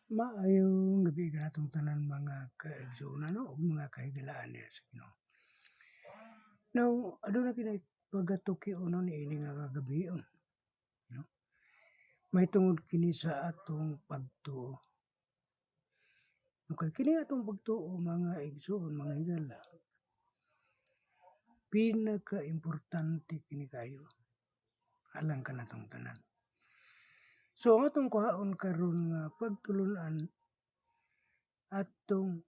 Maayong gabi kanatong tanan mga kaigsuonan no ug mga kahigalaan diha sa Ginoo. Now, aduna kinay pagatukiunon niini nga kagabion, no. Mahitungod kini sa atong pagtuo. Okay, kini atong pagtuo mga igsoon, mga higala, pinakaimportante kini kayo alang kanatong tanan. So ang atong kuhaon karon nga pagtulon-an atong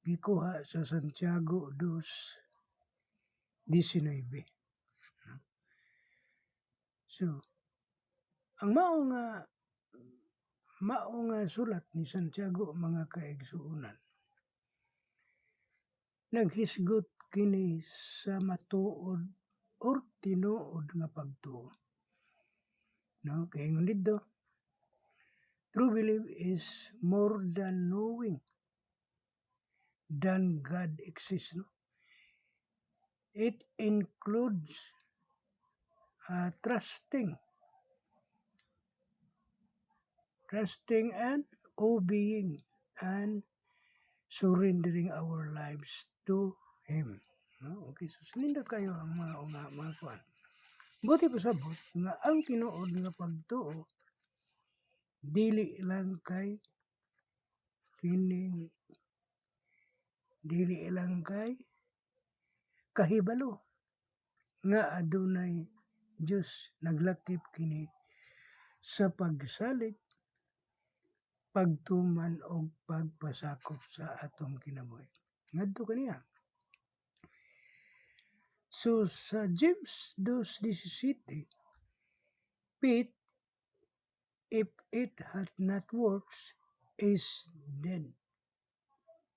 gikuha sa Santiago 2:19. So, ang mao nga sulat ni Santiago mga kaigsuonan, naghisgot kini sa matuod or tinuod nga pagtuo. No, kay ingon didto, true belief is more than knowing than God exists. No? It includes trusting and obeying and surrendering our lives to Him. No? Okay, so sinindot kayo ang mga kuan. Buti pasabot nga ang tinuod nga pagtuo dili lang kahibalo nga adunay Dios naglakip kini sa pagsalig, pagtuman og pagpasakop sa atong kinabuhi. Ngadto kaniya. So sa James 2:17, faith, if it hath not works, is dead.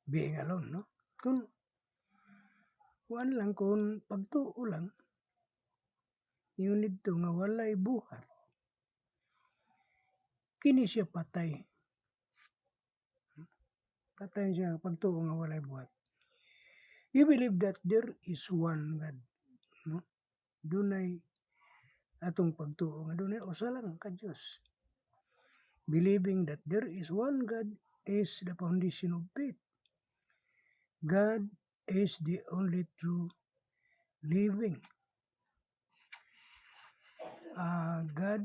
Being alone, no? Kung pagtuo lang, ngunit nga walay buhat, kini siya patay. Patay siya pagtuo nga walay buhat. You believe that there is one God, no? Dunay atong pagtuo nga dunay usa lang ka Dios. Believing that there is one God is the foundation of faith. God is the only true living God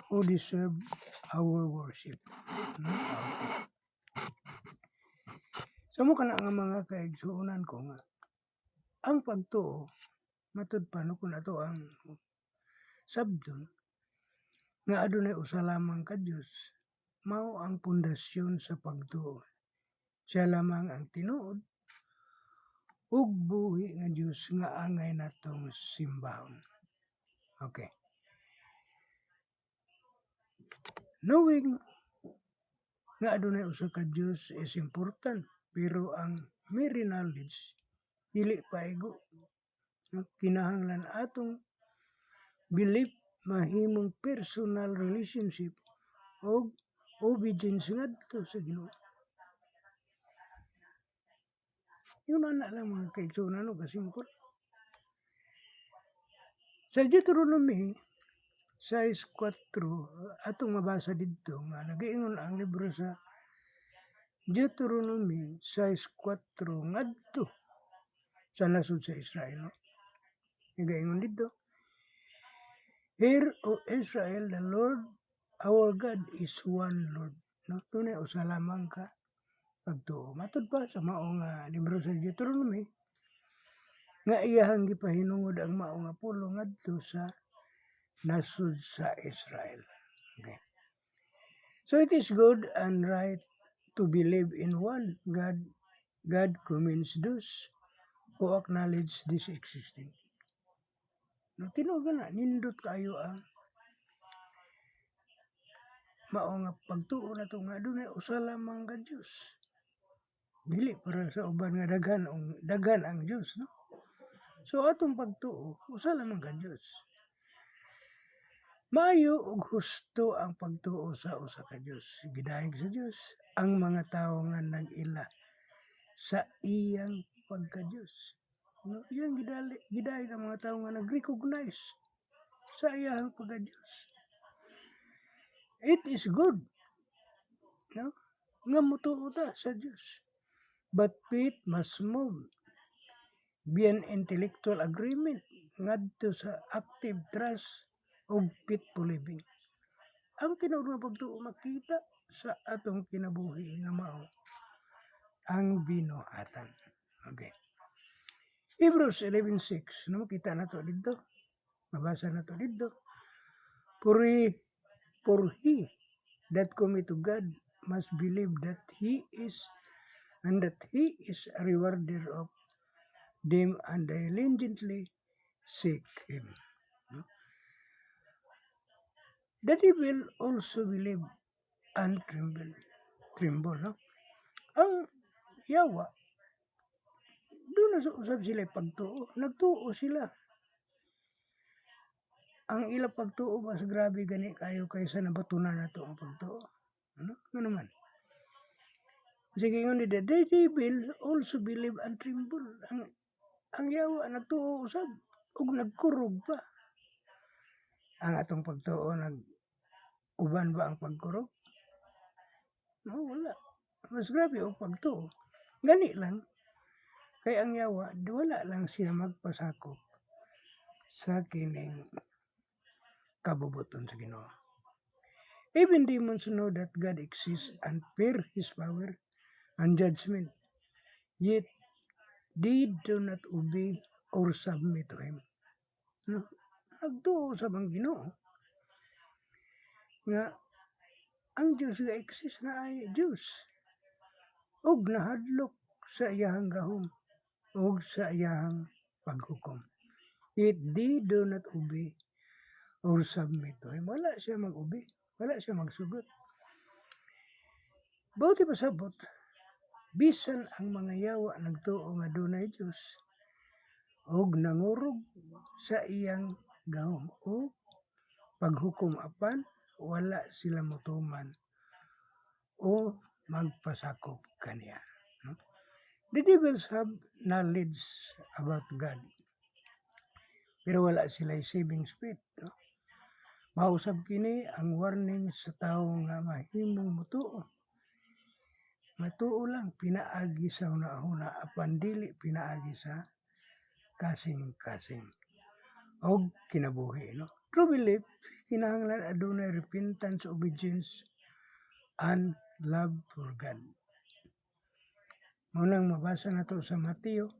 who deserve our worship. No? So mo kana nga mga kaigsuonan ko nga ang pagtuo matud pa no kun ato ang sabdon nga adunay usa lamang ka Dios, mao ang pundasyon sa pagtuo. Siya lamang ang tinuod ug buhi nga Dios nga angay natong simbahon. Okay. Knowing nga adunay usa ka Dios is important, pero ang mere knowledge dili paigo. Kinahanglan atong belief mahimong personal relationship o obedience ngadto sa Ginoo. Yun na lang mga kaigsuonan kasimple. Sa Deuteronomy 6:4 atong mabasa didto nga nagaingon ang libro sa Deuteronomy 6:4 ngadto sa nasod sa Israel. Nagaingon didto, Hear, O Israel, the Lord our God is one Lord. No, tunay usa lamang ka pagtuo. Matud pa sa mao nga libro sa Deuteronomy nga iyahang gipahinungod ang mao nga pulo ngadto sa nasod sa Israel. Okay. So it is good and right to believe in one God. God commends those who acknowledge this existing. No, tinuod na nindot kayo ang mao nga pagtuo na to nga adunay usa lamang ka Dios. Dili para sa uban nga daghan ang Dios, no? So atong pagtuo usa lamang ka Dios. Maayo ug husto ang pagtuo sa usa ka Dios. Gidahig sa Dios ang mga tawo nga nag-ila sa iyang pagka-Dios. No, iyang gidahig ang mga tawo nga nag-recognize sa iyang pagka-Dios. It is good no? Nga mutuo ta sa Dios. But faith must move beyond intellectual agreement ngadto sa active trust o faithful living. Ang tinuod nga pagtuo makita sa atong kinabuhi nga mao ang binuhatan. Okay. Hebrews 11:6, no, kita na to dito. Mabasa na to dito. For he that commit to God must believe that He is, and that He is a rewarder of them and diligently seek Him. No? The devil also believe and tremble. No? Ang yawa, doon na usab sila pagtuo. Nagtuo sila. Ang ilang pagtuo mas grabe gani kayo kaysa nabatunan na to ang pagtuo. Ano? Ano naman? Sige yun, the devil also believe and tremble. Ang yawa nagtuo usab ug nagkurog pa. Ang atong pagtuo uban ba ang pagkurog? No, wala. Mas grabe ang pagtuo. Gani lang. Kay ang yawa, wala lang siya magpasakop sa kining kabubuton sa Ginoo. Even demons know that God exists and fear His power and judgment, yet they do not obey or submit to Him. No? Nagtuo sa bang Ginoo nga ang Diyos nga exist na ay Diyos ug nahadlok sa iyahang gahom ug sa iyahang paghukom. Yet they do not obey or submit to Him. Wala siya mag-obey. Wala siya magsugot. Bauti pasabot, bisan ang mga yawa nagtuo nga dunay Diyos ug nangurog sa iyang gahom o paghukom apan wala sila motuman o magpasakop kaniya. No? The devils have knowledge about God, pero wala sila saving spirit. No? Mausab kini ang warning sa tao nga mahimong mutuo. Matuo lang pinaagi sa una-una apan dili pinaagi sa kasing-kasing og kinabuhi. No? True belief kinahanglan adunay repentance, obedience, and love for God. Munang mabasa na to sa Mateo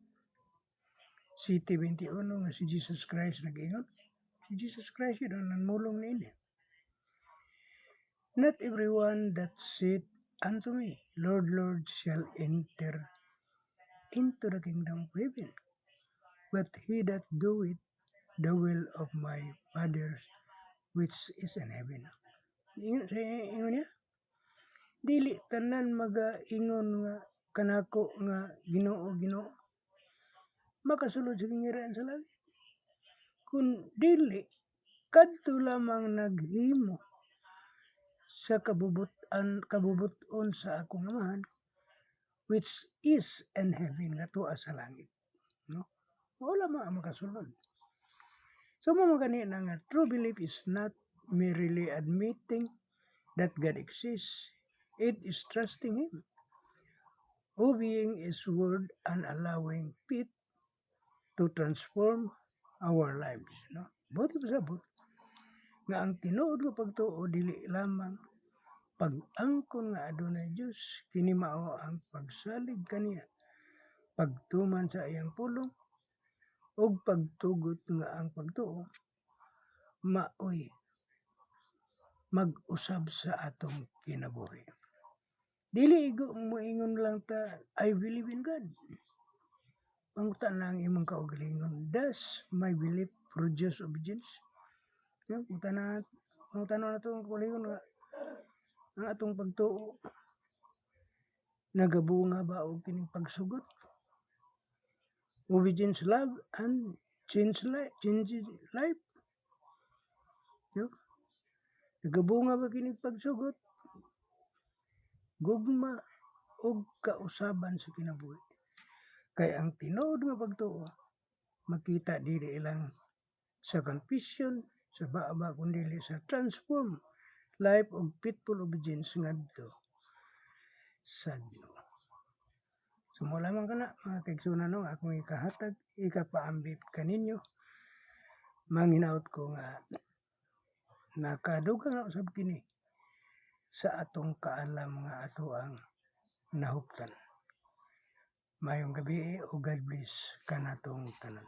7:21 nga si Jesus Christ nag-ingon. Si Jesus Christ yun ang nanmulong niini. Not everyone that said unto me, Lord, Lord, shall enter into the kingdom of heaven, but he that doeth the will of my Father which is in heaven. Ingon niya, dili tanan magaingon nga kanako nga Ginoo, Ginoo, makasulod sa kingiran sa langit. Kung dili, kadto lamang naghimo sa kabubuton sa akong amahan, which is in heaven, nga tuwa sa langit. No? Wala makasulod. So, mamagani na nga, true belief is not merely admitting that God exists. It is trusting Him, obeying His word, and allowing faith to transform our lives. No? Buti pasabot nga ang tinuod nga pagtuo dili lamang pag-angkon nga adunay Dios, kini mao ang pagsalig kaniya, pagtuman sa iyang pulong ug pagtugot nga ang pagtuo maoy mag-usab sa atong kinabuhi. Dili moingon lang ta, I believe in God. Pangutan lang imong kaugalingon, does my belief produce obedience? Kung tanong na ito ang kaugalingon nga, ang atong pagtuo, nagabunga ba o kining pagsugot? Obedience, love, and change life. No? Nagabunga ba kining pagsugot? Gugma o kausaban sa kinabuhi. Kaya ang tinuod nga pagtuo, makita dili lang sa confession, sa baaba, kundi sa transform life of faithful obedience ngadto sa Ginoo. Sumo lamang kana mga kaigsunan no, akong ikahatag, ikapaambit kaninyo. Manginaot ko nga nakadugang na usab kini sa atong kaalam nga ato ang nahuptan. Mayong gabi o God bless kanatong tanan.